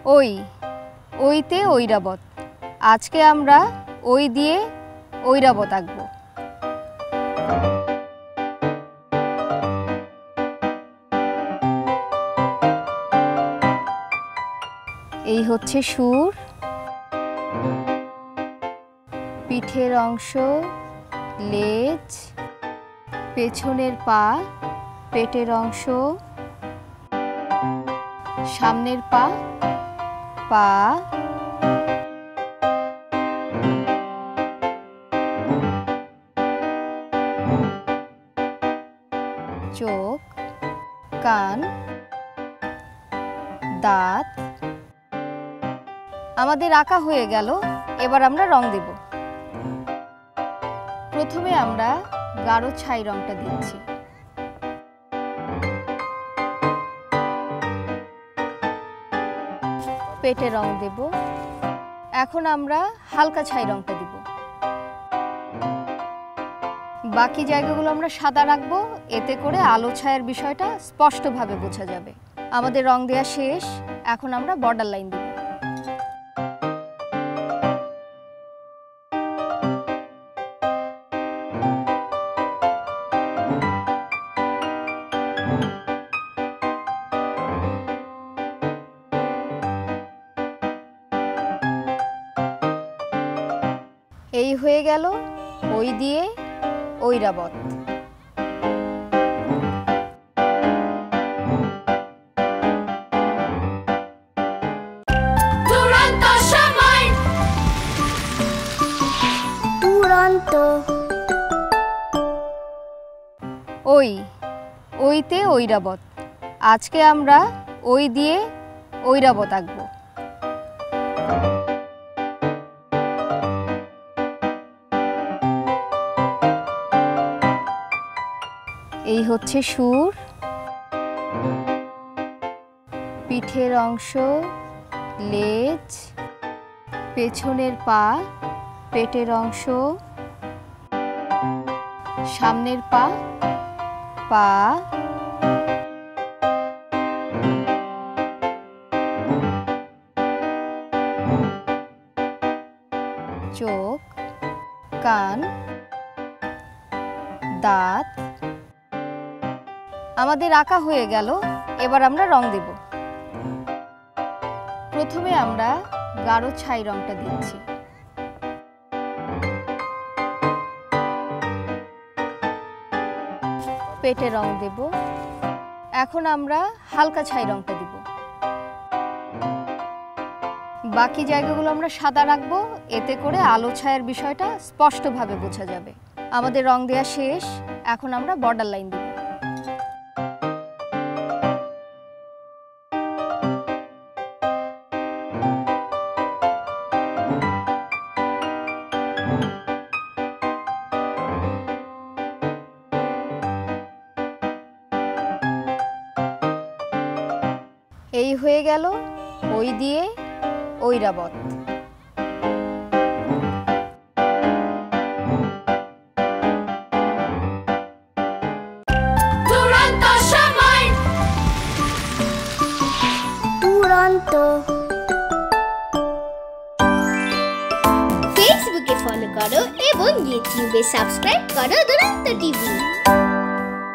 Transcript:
ওই ওইতে ঐরাবত। আজকে আমরা ওই দিয়ে ঐরাবত আঁকবো। এই হচ্ছে সুর, পিঠের অংশ, লেজ, পেছনের পা, পেটের অংশ, সামনের পা, পা, চোখ, কান, দাঁত। আমাদের আঁকা হয়ে গেল, এবার আমরা রং দেব। প্রথমে আমরা গাঢ় ছাই রংটা দিচ্ছি। পেটে রং দেব। এখন আমরা হালকা ছাই রংটা দিব। বাকি জায়গাগুলো আমরা সাদা রাখবো, এতে করে আলো ছায়ার বিষয়টা স্পষ্টভাবে বোঝা যাবে। আমাদের রং দেওয়া শেষ, এখন আমরা বর্ডার লাইন দিব। এই হয়ে গেল ওই দিয়ে ঐরাবত। দুরন্ত সময়, দুরন্ত। ওই ওইতে ঐরাবত। আজকে আমরা ওই দিয়ে ঐরাবত আঁকবো। এই হচ্ছে সুর, পিঠের অংশ, লেজ, পেছনের পা, পেটের অংশ, সামনের পা, পা, চোখ, কান, দাঁত। আমাদের আঁকা হয়ে গেল, এবার আমরা রং দেব। প্রথমে আমরা গাঢ় ছাই রংটা দিচ্ছি। পেটে রং দেব। এখন আমরা হালকা ছাই রংটা দিব। বাকি জায়গাগুলো আমরা সাদা রাখবো, এতে করে আলো ছায়ার বিষয়টা স্পষ্টভাবে বোঝা যাবে। আমাদের রং দেওয়া শেষ, এখন আমরা বর্ডার লাইন দিব। এই হয়ে গেল ওই দিয়ে ঐরাবত। দুরন্ত সময়, দুরন্ত। ফেসবুকে ফলো করো এবং ইউটিউবে সাবস্ক্রাইব করো দুরন্ত টিভি।